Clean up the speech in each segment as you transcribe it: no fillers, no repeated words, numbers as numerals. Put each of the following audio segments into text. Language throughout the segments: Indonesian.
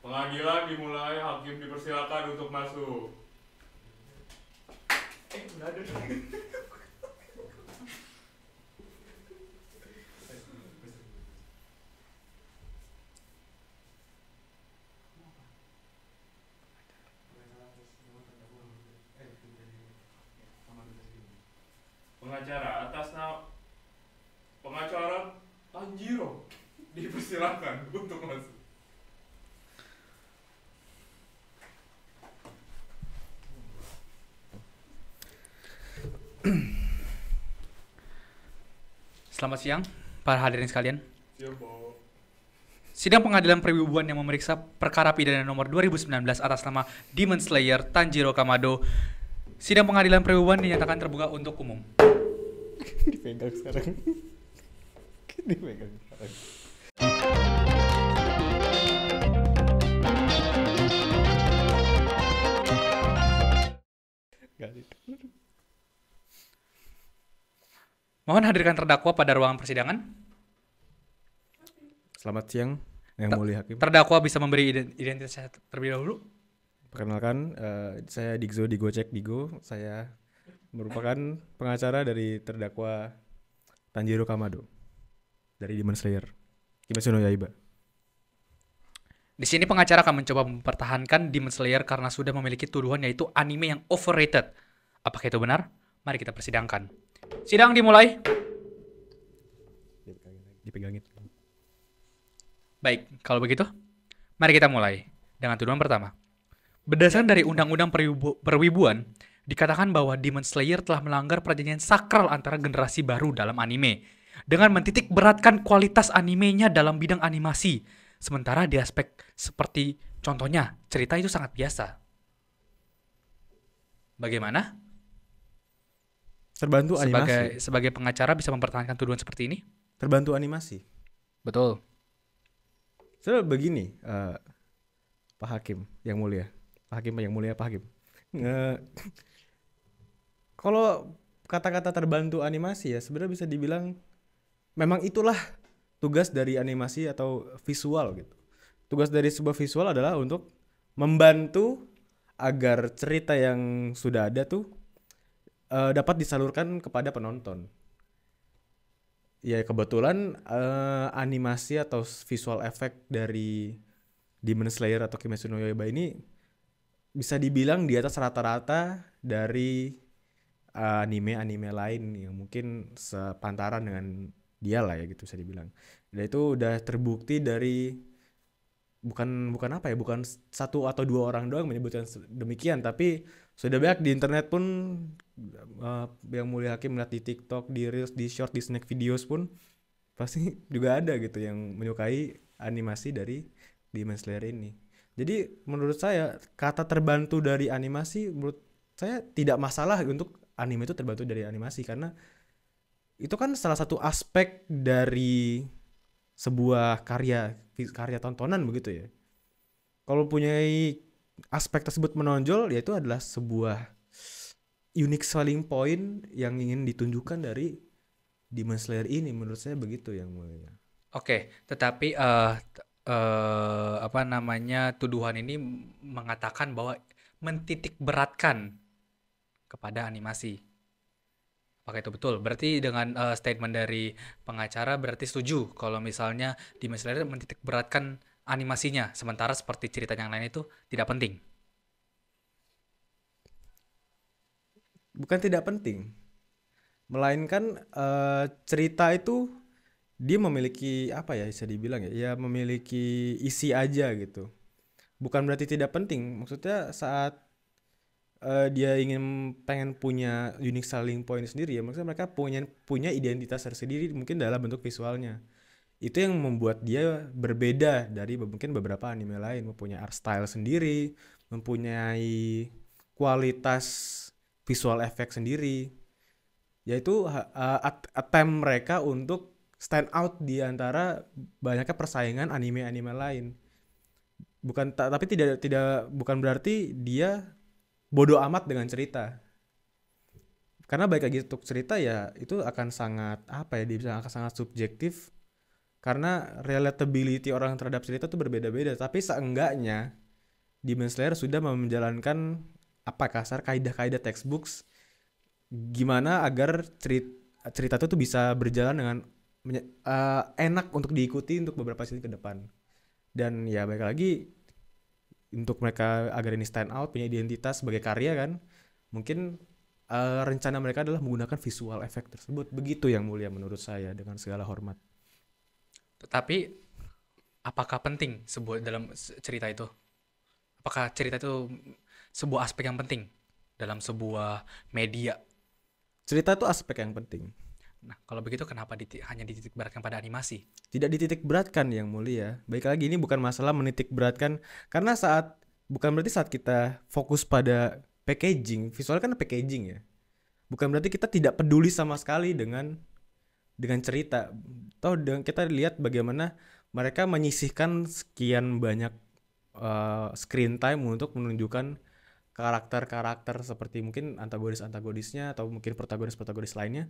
Pengadilan dimulai, hakim dipersilakan untuk masuk. Udah ada. Pengacara atas nama pengacara Tanjiro dipersilakan untuk masuk. Selamat siang, para hadirin sekalian. Siapa? Sidang pengadilan perwibuan yang memeriksa perkara pidana nomor 2019 atas nama Demon Slayer Tanjiro Kamado. Sidang pengadilan perwibuan dinyatakan terbuka untuk umum. Dipegang sekarang. Dipegang sekarang. Gak itu. Mohon hadirkan terdakwa pada ruangan persidangan. Selamat siang, yang mulia hakim. Terdakwa bisa memberi identitas terlebih dahulu. Perkenalkan, saya Digzo Digocek Digo. Saya merupakan pengacara dari terdakwa Tanjiro Kamado dari Demon Slayer Kimetsu no Yaiba. Di sini pengacara akan mencoba mempertahankan Demon Slayer karena sudah memiliki tuduhan yaitu anime yang overrated. Apakah itu benar? Mari kita persidangkan. Sidang dimulai. Dipegangin. Baik, kalau begitu, mari kita mulai dengan tuduhan pertama. Berdasarkan dari Undang-Undang Perwibuan, dikatakan bahwa Demon Slayer telah melanggar perjanjian sakral antara generasi baru dalam anime dengan mentitik beratkan kualitas animenya dalam bidang animasi. Sementara di aspek seperti contohnya, cerita itu sangat biasa. Bagaimana? Terbantu animasi. Sebagai pengacara bisa mempertahankan tuduhan seperti ini? Terbantu animasi. Betul. Soalnya begini, Pak Hakim yang mulia. Pak Hakim. Kalau kata-kata terbantu animasi ya sebenarnya bisa dibilang memang itulah tugas dari animasi atau visual gitu. Tugas dari sebuah visual adalah untuk membantu agar cerita yang sudah ada tuh dapat disalurkan kepada penonton. Ya kebetulan animasi atau visual effect dari Demon Slayer atau Kimetsu no Yaiba ini bisa dibilang di atas rata-rata dari anime-anime lain yang mungkin sepantaran dengan dia lah ya gitu bisa dibilang. Dan itu udah terbukti dari bukan satu atau dua orang doang menyebutkan demikian, tapi sudah banyak di internet pun yang mulia hakim melihat di TikTok, di Reels, di Short, di Snack Videos pun pasti juga ada gitu yang menyukai animasi dari Demon Slayer ini. Jadi menurut saya kata terbantu dari animasi menurut saya tidak masalah untuk anime itu terbantu dari animasi karena itu kan salah satu aspek dari sebuah karya tontonan begitu ya. Kalau punya aspek tersebut menonjol yaitu adalah sebuah unique selling point yang ingin ditunjukkan dari Demon Slayer ini menurut saya begitu yang mulia. Oke, tetapi tuduhan ini mengatakan bahwa mentitik beratkan kepada animasi. Apakah itu betul? Berarti dengan statement dari pengacara berarti setuju kalau misalnya Demon Slayer mentitik beratkan animasinya, sementara seperti cerita yang lain itu tidak penting. Bukan tidak penting, melainkan cerita itu dia memiliki apa ya bisa dibilang ya memiliki isi aja gitu. Bukan berarti tidak penting, maksudnya saat dia pengen punya unique selling point sendiri ya, maksudnya mereka punya identitas tersendiri mungkin dalam bentuk visualnya. Itu yang membuat dia berbeda dari mungkin beberapa anime lain, mempunyai art style sendiri, mempunyai kualitas visual effect sendiri, yaitu attempt mereka untuk stand out di antara banyaknya persaingan anime-anime lain. Tapi tidak bukan berarti dia bodoh amat dengan cerita. Karena baik lagi untuk cerita ya itu akan sangat akan sangat subjektif Karena relatability orang terhadap cerita tuh berbeda-beda, tapi seenggaknya Demon Slayer sudah menjalankan apa kasar kaidah-kaidah textbooks gimana agar cerita itu tuh bisa berjalan dengan enak untuk diikuti untuk beberapa season ke depan. Dan ya balik lagi untuk mereka agar ini stand out, punya identitas sebagai karya kan, mungkin rencana mereka adalah menggunakan visual effect tersebut. Begitu yang mulia menurut saya, dengan segala hormat. Tetapi apakah penting sebuah dalam cerita itu? Apakah cerita itu sebuah aspek yang penting dalam sebuah media? Cerita itu aspek yang penting. Nah, kalau begitu kenapa hanya dititik beratkan pada animasi? Tidak dititik beratkan yang mulia. Baik lagi, ini bukan masalah menitik beratkan, karena bukan berarti saat kita fokus pada packaging, visual kan packaging ya. Bukan berarti kita tidak peduli sama sekali dengan cerita. Kita lihat bagaimana mereka menyisihkan sekian banyak screen time untuk menunjukkan karakter-karakter seperti mungkin antagonisnya atau mungkin protagonis lainnya.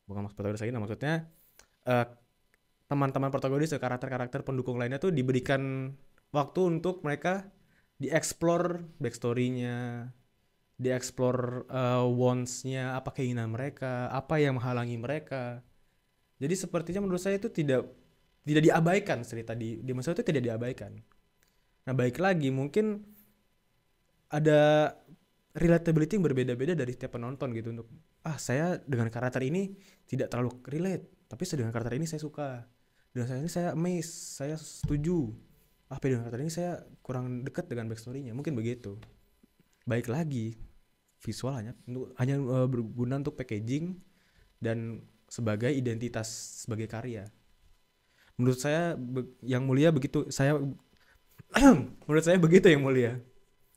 Bukan maksud protagonis lainnya, maksudnya teman-teman protagonis atau karakter-karakter pendukung lainnya tuh diberikan waktu untuk mereka dieksplor backstory-nya, dieksplor wants-nya, apa keinginan mereka, apa yang menghalangi mereka. Jadi sepertinya menurut saya itu tidak diabaikan, cerita di masa itu tidak diabaikan. Nah, baik lagi mungkin ada relatability yang berbeda-beda dari setiap penonton gitu, untuk saya dengan karakter ini tidak terlalu relate, tapi dengan karakter ini saya suka, dengan karakter ini saya amazed, saya setuju, dengan karakter ini saya kurang dekat dengan backstory-nya, mungkin begitu. Baik lagi, visual hanya berguna untuk packaging dan sebagai identitas sebagai karya. Menurut saya yang mulia begitu, menurut saya begitu yang mulia.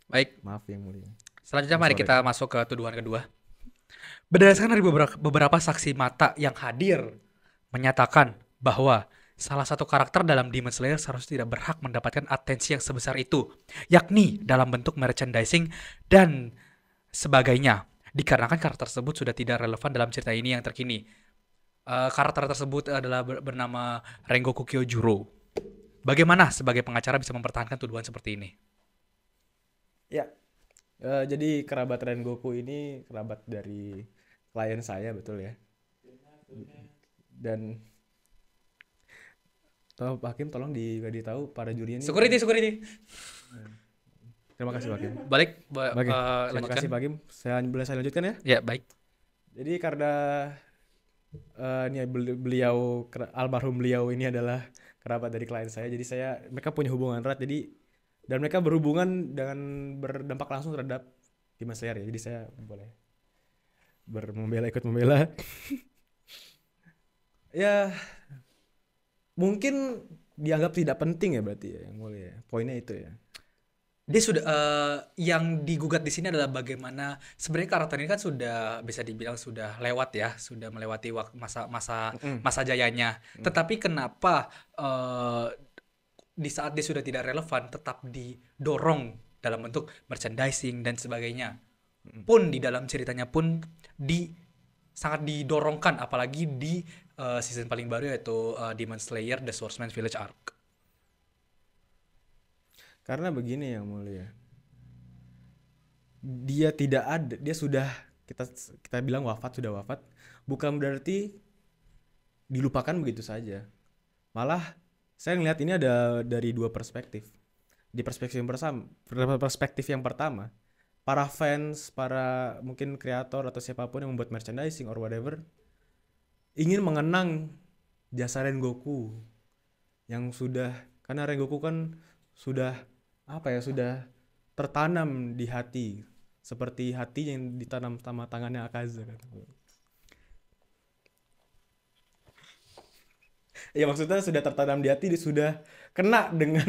Baik, Maaf yang mulia. selanjutnya mari kita masuk ke tuduhan kedua. Berdasarkan dari beberapa saksi mata yang hadir menyatakan bahwa salah satu karakter dalam Demon Slayer seharusnya tidak berhak mendapatkan atensi yang sebesar itu, yakni dalam bentuk merchandising dan sebagainya, dikarenakan karakter tersebut sudah tidak relevan dalam cerita ini yang terkini. Karakter tersebut adalah bernama Rengoku Kyojuro. Bagaimana sebagai pengacara bisa mempertahankan tuduhan seperti ini? Ya, jadi kerabat Rengoku ini kerabat dari klien saya, betul ya. Dan Pak Hakim tolong ditahu para juri ini. Security. Terima kasih Pak Hakim. Terima Lanjutkan. kasih Pak Hakim. Saya lanjutkan ya. Ya, baik. Jadi karena beliau almarhum beliau ini adalah kerabat dari klien saya, jadi mereka punya hubungan erat, dan mereka berhubungan dengan berdampak langsung terhadap Demon Slayer ya. Jadi saya boleh ikut membela. Ya, mungkin dianggap tidak penting ya berarti ya, yang mulia. Poinnya itu ya. Dia sudah yang digugat di sini adalah bagaimana sebenarnya karakter ini kan sudah bisa dibilang sudah lewat ya, sudah melewati masa jayanya. Tetapi kenapa di saat dia sudah tidak relevan tetap didorong dalam bentuk merchandising dan sebagainya. Pun di dalam ceritanya pun sangat didorongkan, apalagi di season paling baru yaitu Demon Slayer The Swordsman Village Arc. Karena begini yang mulia, dia tidak ada, dia sudah kita bilang sudah wafat, bukan berarti dilupakan begitu saja. Malah saya ngelihat ini ada dari dua perspektif. Di perspektif yang pertama, para fans, para mungkin kreator atau siapapun yang membuat merchandising or whatever ingin mengenang jasa Rengoku yang karena Rengoku kan sudah tertanam di hati, seperti hati yang ditanam sama tangannya Akaza kan. Ya maksudnya sudah tertanam di hati, dia sudah kena dengan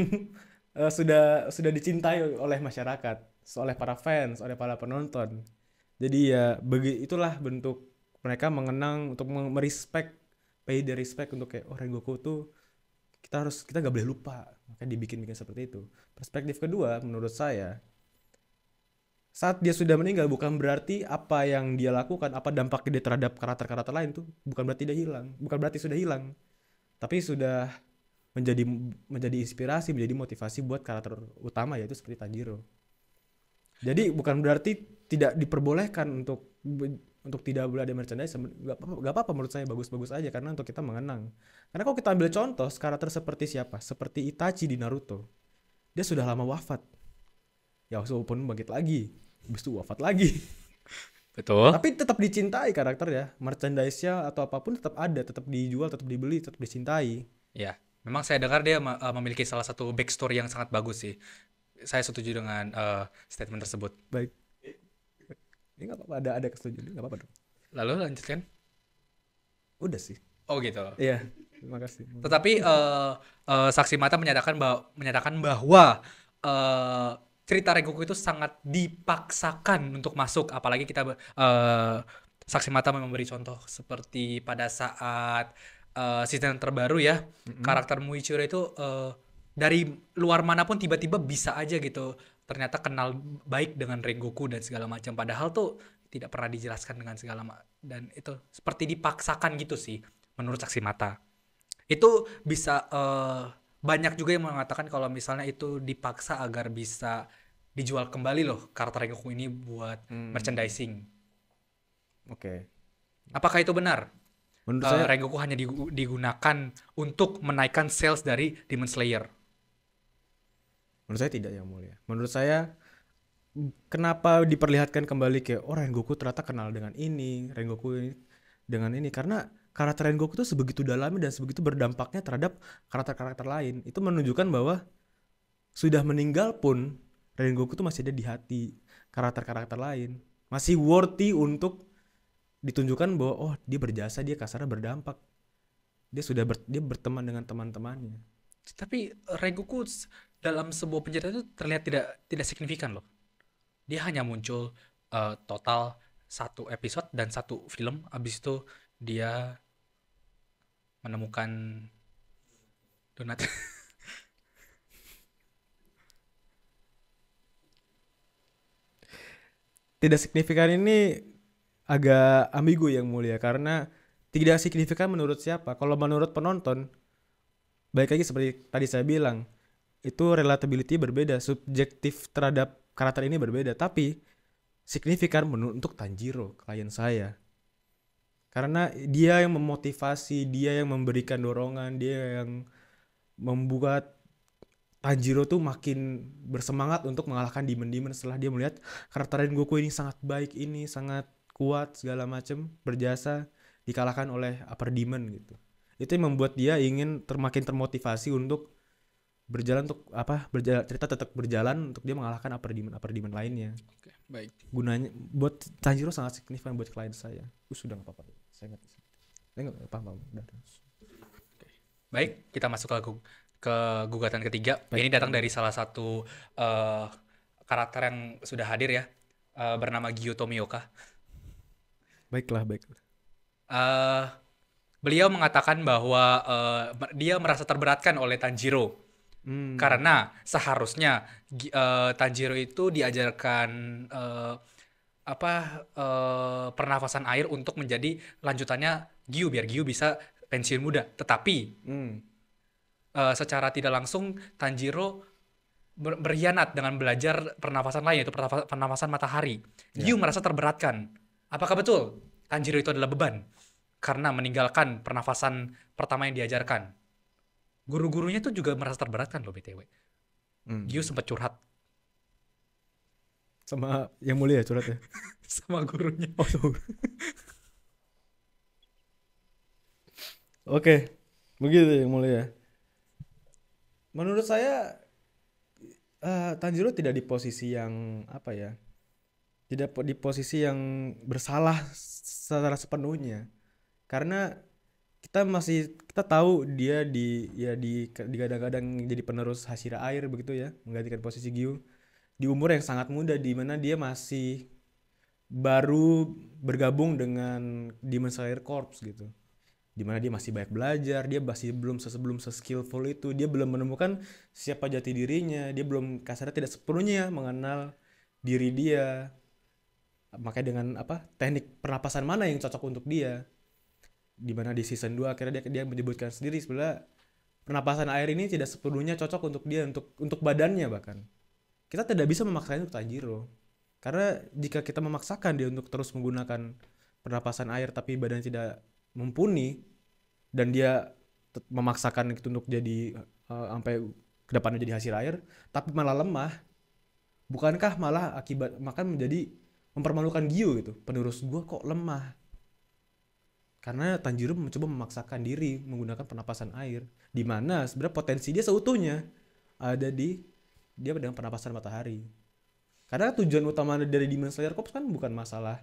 sudah dicintai oleh masyarakat, oleh para fans, oleh para penonton. Jadi ya itulah bentuk mereka mengenang, untuk pay the respect untuk kayak Rengoku tuh kita nggak boleh lupa, makanya dibikin seperti itu. Perspektif kedua menurut saya, saat dia sudah meninggal bukan berarti apa yang dia lakukan, apa dampaknya dia terhadap karakter-karakter lain tuh bukan berarti sudah hilang. tapi sudah menjadi menjadi inspirasi, menjadi motivasi buat karakter utama yaitu seperti Tanjiro. Jadi bukan berarti tidak diperbolehkan untuk tidak boleh ada merchandise, nggak apa-apa menurut saya, bagus-bagus aja karena untuk kita mengenang. Karena kalau kita ambil contoh karakter seperti siapa? Seperti Itachi di Naruto. Dia sudah lama wafat. Ya walaupun bangkit lagi, habis itu wafat lagi. Betul. Tapi tetap dicintai karakternya, merchandise-nya atau apapun tetap ada, tetap dijual, tetap dibeli, tetap dicintai. Ya, memang saya dengar dia memiliki salah satu backstory yang sangat bagus sih. Saya setuju dengan statement tersebut. Baik. Ini nggak apa-apa, ada kesetujuan, nggak apa-apa dong. Lalu lanjutkan. Udah sih. Oh gitu. Iya, terima kasih. Tetapi saksi mata menyatakan bahwa cerita Rengoku itu sangat dipaksakan untuk masuk, apalagi kita saksi mata memberi contoh seperti pada saat season terbaru ya, karakter Muichiro itu dari luar manapun tiba-tiba bisa aja gitu ternyata kenal baik dengan Rengoku dan segala macam, padahal tuh tidak pernah dijelaskan dengan segala dan itu seperti dipaksakan gitu sih menurut saksi mata. Itu bisa banyak juga yang mengatakan kalau misalnya itu dipaksa agar bisa dijual kembali loh karakter Rengoku ini buat merchandising. Oke. Apakah itu benar? Menurut saya Rengoku hanya digunakan untuk menaikkan sales dari Demon Slayer. Menurut saya tidak, yang mulia. Menurut saya kenapa diperlihatkan kembali kayak Rengoku ternyata kenal dengan ini, Rengoku ini dengan ini, karena karakter Rengoku tuh sebegitu dalamnya dan sebegitu berdampaknya terhadap karakter-karakter lain. Itu menunjukkan bahwa sudah meninggal pun Rengoku tuh masih ada di hati karakter-karakter lain. Masih worthy untuk ditunjukkan bahwa oh dia berjasa, dia kasarnya berdampak. Dia sudah dia berteman dengan teman-temannya. Tapi Rengoku dalam sebuah pencerita itu terlihat tidak signifikan loh. Dia hanya muncul total 1 episode dan 1 film. Abis itu dia menemukan donat. Tidak signifikan ini agak ambigu, yang mulia, karena tidak signifikan menurut siapa. Kalau menurut penonton, baik lagi seperti tadi saya bilang, itu relatability berbeda, subjektif terhadap karakter ini berbeda, tapi signifikan untuk Tanjiro, klien saya. Karena dia yang memotivasi, dia yang memberikan dorongan, dia yang membuat Tanjiro tuh makin bersemangat untuk mengalahkan demon-demon setelah dia melihat karakter Rengoku ini sangat baik, ini sangat kuat segala macam, berjasa, dikalahkan oleh upper demon gitu. Itu yang membuat dia ingin makin termotivasi untuk berjalan, untuk cerita tetap berjalan untuk dia mengalahkan upper demon lainnya. Oke, baik. Gunanya buat Tanjiro sangat signifikan buat klien saya. Sudah nggak apa-apa. Saya nggak paham. Baik, kita masuk ke gugatan ketiga. Baik. Ini datang dari salah satu karakter yang sudah hadir ya, bernama Gyu Tomioka. Baiklah. Beliau mengatakan bahwa dia merasa terberatkan oleh Tanjiro. Karena seharusnya Tanjiro itu diajarkan pernafasan air untuk menjadi lanjutannya Gyu, biar Gyu bisa pensiun muda. Tetapi secara tidak langsung Tanjiro berkhianat dengan belajar pernafasan lain, yaitu pernafasan matahari. Gyu merasa terberatkan. Apakah betul Tanjiro itu adalah beban karena meninggalkan pernafasan pertama yang diajarkan? Guru-gurunya tuh juga merasa terberatkan loh BTW. Gyu sempat curhat sama yang mulia curhat ya. sama gurunya. Oke, begitu yang mulia. Menurut saya Tanjiro tidak di posisi yang tidak di posisi yang bersalah secara sepenuhnya, karena kita tahu dia kadang-kadang jadi penerus Hashira Air begitu ya, menggantikan posisi Gyu di umur yang sangat muda, di mana dia masih baru bergabung dengan Demon Slayer Corps gitu, di mana dia masih banyak belajar, dia masih belum se-skillful itu, dia belum menemukan siapa jati dirinya, dia belum kasarnya tidak sepenuhnya mengenal diri dia, makanya dengan teknik pernapasan mana yang cocok untuk dia. di mana di season 2 akhirnya dia menyebutkan sendiri sebenarnya pernapasan air ini tidak sepenuhnya cocok untuk dia, untuk badannya bahkan. Kita tidak bisa memaksakan untuk Tanjiro. Karena jika kita memaksakan dia untuk terus menggunakan pernapasan air tapi badan tidak mumpuni dan dia memaksakan itu untuk jadi sampai kedepannya jadi hasil air tapi malah lemah, bukankah malah akibat makan menjadi mempermalukan Gyu gitu, penerus gua kok lemah karena Tanjiro mencoba memaksakan diri menggunakan pernapasan air, di mana sebenarnya potensi dia seutuhnya ada di dia dengan pernapasan matahari. Karena tujuan utama dari Demon Slayer Corps kan bukan masalah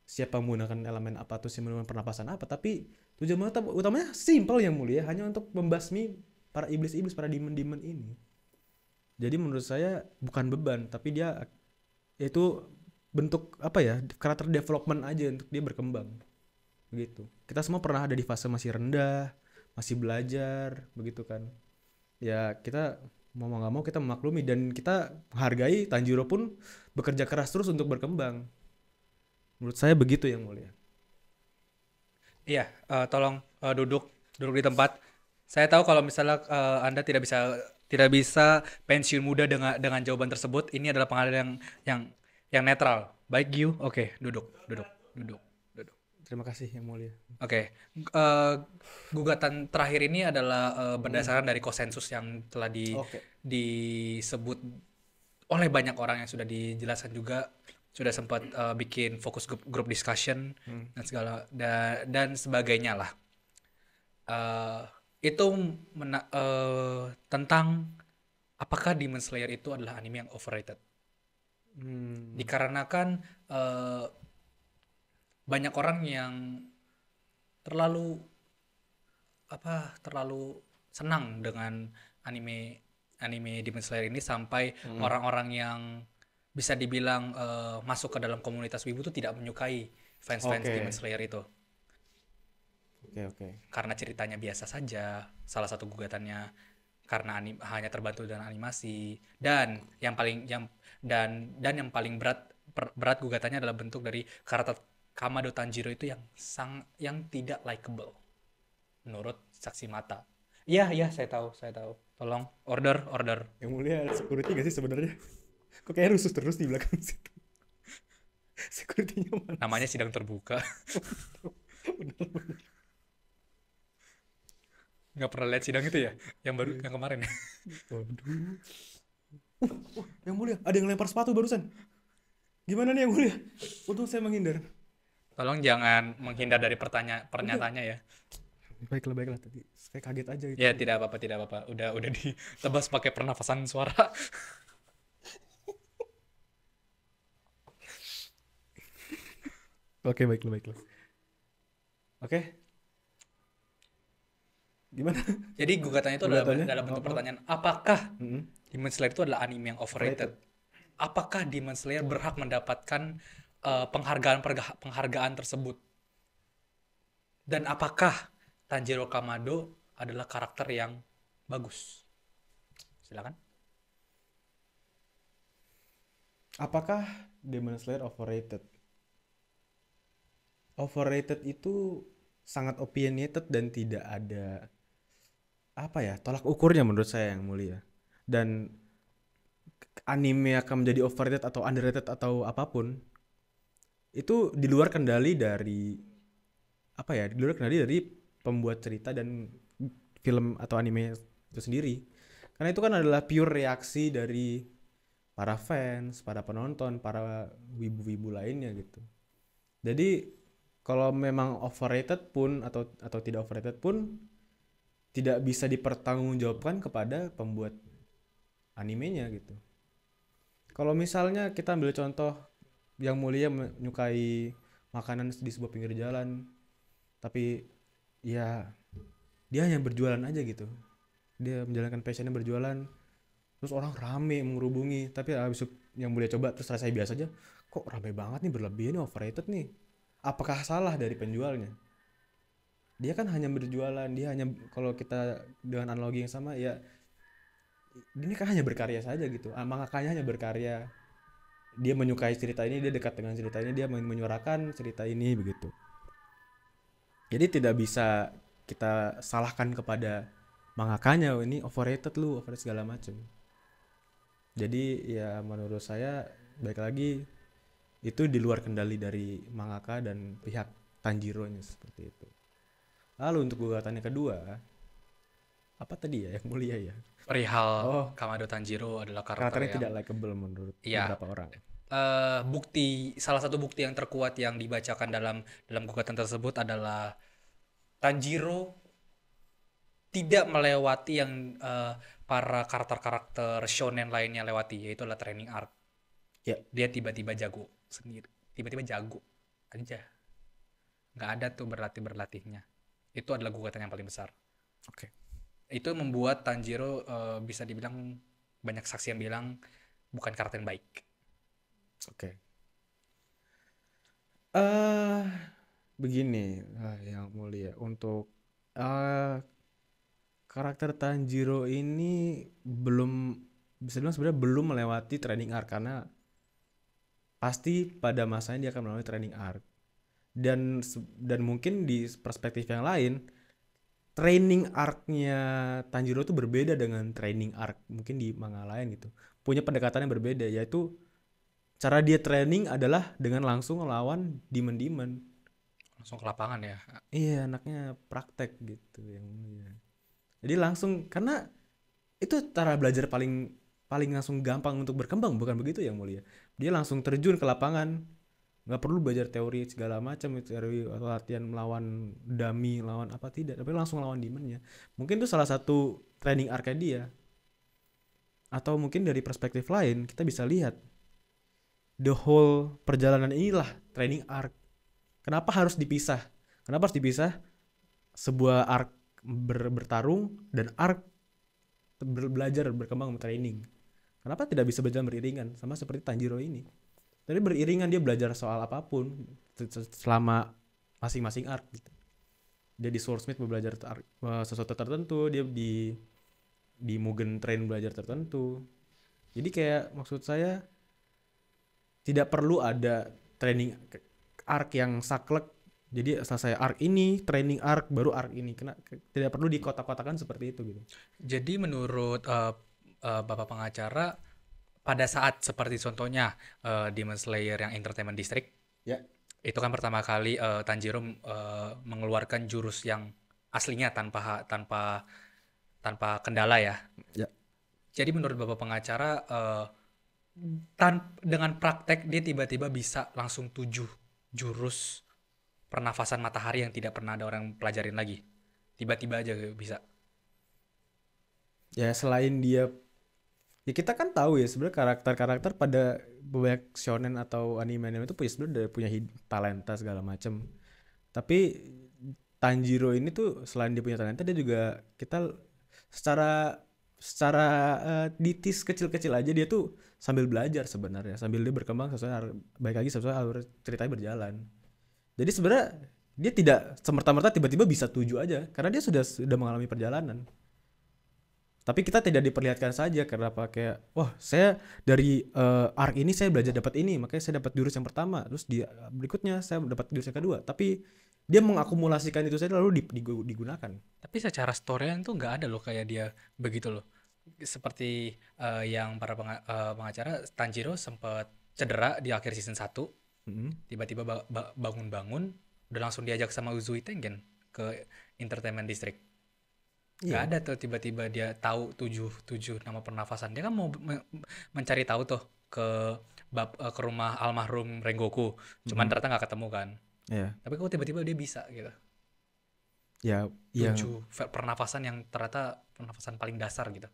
siapa menggunakan elemen apa atau siapa menggunakan pernapasan apa, tapi tujuan utamanya simple yang mulia, hanya untuk membasmi para iblis-iblis, para demon-demon ini. Jadi menurut saya bukan beban, tapi dia itu bentuk apa ya, karakter development aja untuk dia berkembang. Begitu. Kita semua pernah ada di fase masih rendah, masih belajar, begitu kan. Ya kita mau nggak mau kita memaklumi dan kita menghargai Tanjiro pun bekerja keras terus untuk berkembang. Menurut saya begitu yang mulia. Iya, tolong duduk di tempat. Saya tahu kalau misalnya Anda tidak bisa pensiun muda dengan jawaban tersebut. Ini adalah pengalaman yang netral. Baik, Gyu. Oke, duduk. Terima kasih yang mulia. Oke, gugatan terakhir ini adalah berdasarkan dari konsensus yang telah disebut oleh banyak orang yang sudah dijelaskan juga, sudah sempat bikin fokus group discussion dan segala dan sebagainya lah. Itu tentang apakah Demon Slayer itu adalah anime yang overrated. Dikarenakan banyak orang yang terlalu senang dengan anime Demon Slayer ini sampai orang-orang yang bisa dibilang masuk ke dalam komunitas wibu itu tidak menyukai fans Demon Slayer itu. Oke. Karena ceritanya biasa saja, salah satu gugatannya karena hanya terbantu dengan animasi, dan yang paling berat gugatannya adalah bentuk dari karakter Kamado Tanjiro itu yang tidak likable menurut saksi mata. Iya, saya tahu. Tolong order. Yang mulia ada security gak sih sebenarnya? Kok kayak rusus terus di belakang situ? Security-nya mana? Namanya sidang terbuka. Bener. Nggak pernah lihat sidang itu ya? Yang baru, yang kemarin ya? Waduh. Yang mulia, ada yang lempar sepatu barusan. Gimana nih yang mulia? Untung saya menghindar. Tolong jangan menghindar dari pernyataannya ya. Baiklah. Tadi saya kaget aja gitu. Ya, tidak apa-apa. Udah ditebas pakai pernafasan suara. Oke, baiklah. Oke. Gimana? Jadi gugatannya itu dalam bentuk pertanyaan, apakah Demon Slayer itu adalah anime yang overrated? Apakah Demon Slayer berhak mendapatkan penghargaan tersebut? Dan apakah Tanjiro Kamado adalah karakter yang bagus? Silakan. Apakah Demon Slayer overrated? Overrated itu sangat opinionated dan tidak ada tolak ukurnya menurut saya yang mulia. Dan anime akan menjadi overrated atau underrated atau apapun itu di luar kendali dari pembuat cerita dan film atau anime itu sendiri. Karena itu kan adalah pure reaksi dari para fans, para penonton, para wibu-wibu lainnya gitu. Jadi kalau memang overrated pun atau tidak overrated pun tidak bisa dipertanggungjawabkan kepada pembuat animenya gitu. Kalau misalnya kita ambil contoh yang mulia menyukai makanan di sebuah pinggir jalan, tapi ya dia hanya berjualan aja gitu, dia menjalankan passionnya berjualan, terus orang rame mengerubungi, tapi abis yang mulia coba terus rasanya biasa aja, kok rame banget nih, berlebihan nih, overrated nih. Apakah salah dari penjualnya? Dia kan hanya berjualan, dia hanya, kalau kita dengan analogi yang sama ya, ini kan hanya berkarya saja gitu. Makanya hanya berkarya, dia menyukai cerita ini, dia dekat dengan cerita ini, dia menyuarakan cerita ini begitu. Jadi tidak bisa kita salahkan kepada mangakanya, "Oh, ini overrated lu, overrated segala macam." Jadi ya menurut saya baik lagi itu di luar kendali dari mangaka dan pihak Tanjiro-nya seperti itu. Lalu untuk gugatannya kedua, apa tadi ya yang mulia ya? Perihal Oh, Kamado Tanjiro adalah karakter karakternya yang tidak likable menurut iya, beberapa orang. salah satu bukti yang terkuat yang dibacakan dalam gugatan tersebut adalah Tanjiro tidak melewati yang para karakter-karakter shonen lainnya lewati, yaitu adalah training arc. Ya, Dia tiba-tiba jago sendiri, tiba-tiba jago aja, nggak ada tuh berlatihnya. Itu adalah gugatan yang paling besar. oke. Itu membuat Tanjiro bisa dibilang banyak saksi yang bilang bukan karakter yang baik. Oke. Eh begini, yang mulia untuk karakter Tanjiro ini belum bisa dibilang sebenarnya belum melewati training arc karena pasti pada masanya dia akan melalui training arc dan mungkin di perspektif yang lain training arc-nya Tanjiro itu berbeda dengan training arc mungkin di manga lain gitu, punya pendekatan yang berbeda, yaitu cara dia training adalah dengan langsung melawan demon-demon. Langsung ke lapangan ya. Iya, anaknya praktek gitu yang mulia. Jadi langsung karena itu cara belajar paling paling langsung gampang untuk berkembang, bukan begitu yang mulia. Dia langsung terjun ke lapangan, nggak perlu belajar teori segala macam, teori atau latihan melawan dummy, lawan apa tidak, tapi langsung lawan demonnya. Mungkin itu salah satu training arc dia. Atau mungkin dari perspektif lain kita bisa lihat the whole perjalanan inilah training arc. Kenapa harus dipisah? Kenapa harus dipisah sebuah arc bertarung dan arc belajar berkembang training? Kenapa tidak bisa berjalan beriringan sama seperti Tanjiro ini? Tadi beriringan dia belajar soal apapun selama masing-masing arc gitu. Dia di Swordsmith belajar sesuatu tertentu, dia di Mugen Train belajar tertentu. Jadi kayak maksud saya tidak perlu ada training arc yang saklek. Jadi selesai arc ini, training arc, baru arc ini. Tidak perlu dikotak-kotakan seperti itu gitu. Jadi menurut Bapak pengacara, pada saat seperti contohnya Demon Slayer yang Entertainment District, Ya. itu kan pertama kali Tanjiro mengeluarkan jurus yang aslinya tanpa kendala ya. Ya. Jadi menurut Bapak pengacara, dengan praktek dia tiba-tiba bisa langsung 7 jurus pernafasan matahari yang tidak pernah ada orang pelajarin lagi. Tiba-tiba aja bisa. Ya selain dia, ya kita kan tahu ya sebenarnya karakter-karakter pada banyak shonen atau anime itu sebenarnya punya talenta segala macam. Tapi Tanjiro ini tuh selain dia punya talenta, dia juga kita secara ditis kecil-kecil aja dia tuh sambil belajar sebenarnya, sambil dia berkembang baik lagi sesuai alur ceritanya berjalan. Jadi sebenarnya dia tidak semerta-merta tiba-tiba bisa 7 aja karena dia sudah mengalami perjalanan. Tapi kita tidak diperlihatkan saja karena kayak wah saya dari arc ini saya belajar dapat ini, makanya saya dapat jurus yang pertama, terus di berikutnya saya dapat jurus yang kedua. Tapi dia mengakumulasikan itu saja lalu digunakan. Tapi secara storyan tuh nggak ada loh kayak dia begitu loh. Seperti yang para pengacara, Tanjiro sempat cedera di akhir season 1. Tiba-tiba bangun-bangun udah langsung diajak sama Uzui Tengen ke Entertainment District. Nggak ada tuh tiba-tiba dia tahu 7 nama pernafasan. Dia kan mau mencari tahu tuh ke rumah almarhum Rengoku. Cuman ternyata nggak ketemu kan. Iya. Tapi kok tiba-tiba dia bisa gitu. Ya, 7 pernafasan yang ternyata pernafasan paling dasar gitu.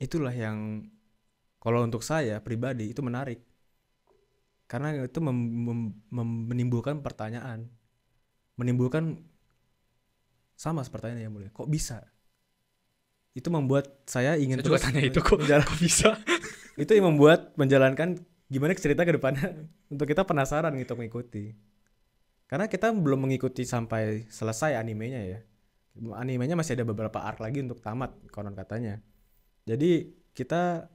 Itulah yang kalau untuk saya pribadi itu menarik. Karena itu menimbulkan pertanyaan. Menimbulkan sama seperti yang mulia. Kok bisa? Itu membuat saya ingin saya terus juga tanya itu kok bisa. Itu yang membuat menjalankan gimana cerita ke depannya untuk kita penasaran gitu mengikuti. Karena kita belum mengikuti sampai selesai animenya ya. Animenya masih ada beberapa arc lagi untuk tamat konon katanya. Jadi kita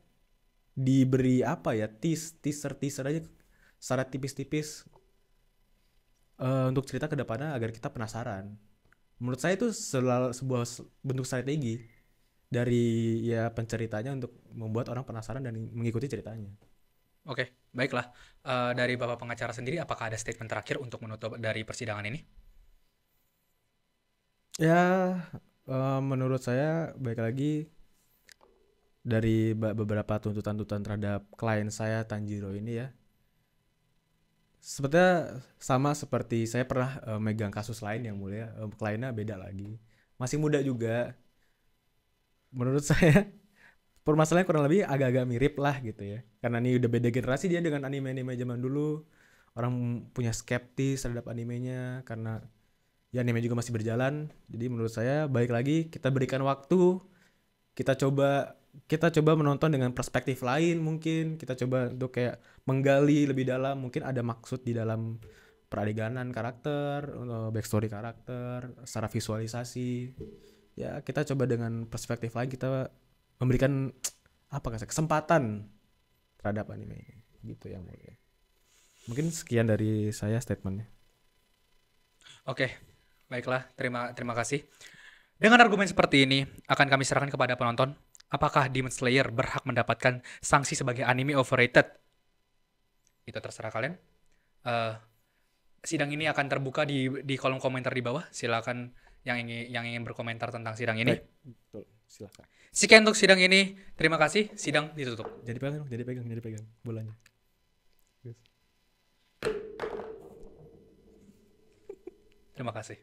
diberi apa ya teaser aja secara tipis-tipis untuk cerita ke depannya agar kita penasaran. Menurut saya itu sebuah bentuk strategi dari ya penceritanya untuk membuat orang penasaran dan mengikuti ceritanya. Oke, baiklah. Dari Bapak pengacara sendiri, apakah ada statement terakhir untuk menutup dari persidangan ini? Ya, menurut saya baik lagi dari beberapa tuntutan-tuntutan terhadap klien saya Tanjiro ini ya. Sebetulnya sama seperti saya pernah megang kasus lain yang mulia, kliennya beda lagi. Masih muda juga. Menurut saya permasalahan kurang lebih agak-agak mirip lah gitu ya. Karena ini udah beda generasi dia dengan anime-anime zaman dulu. Orang punya skeptis terhadap animenya karena ya anime juga masih berjalan. Jadi menurut saya baik lagi kita berikan waktu, kita coba menonton dengan perspektif lain, mungkin kita coba untuk kayak menggali lebih dalam, mungkin ada maksud di dalam peradeganan karakter, backstory karakter, secara visualisasi. Ya kita coba dengan perspektif lain, kita memberikan kesempatan terhadap anime ini gitu yang mulia. Mungkin sekian dari saya statementnya. Oke, baiklah. Terima kasih. Dengan argumen seperti ini, akan kami serahkan kepada penonton. Apakah Demon Slayer berhak mendapatkan sanksi sebagai anime overrated? Itu terserah kalian. Sidang ini akan terbuka di kolom komentar di bawah. Silakan yang ingin berkomentar tentang sidang ini. Baik, betul. Silakan. Sekian untuk sidang ini. Terima kasih. Sidang ditutup. Jadi pegang bolanya. Terima kasih.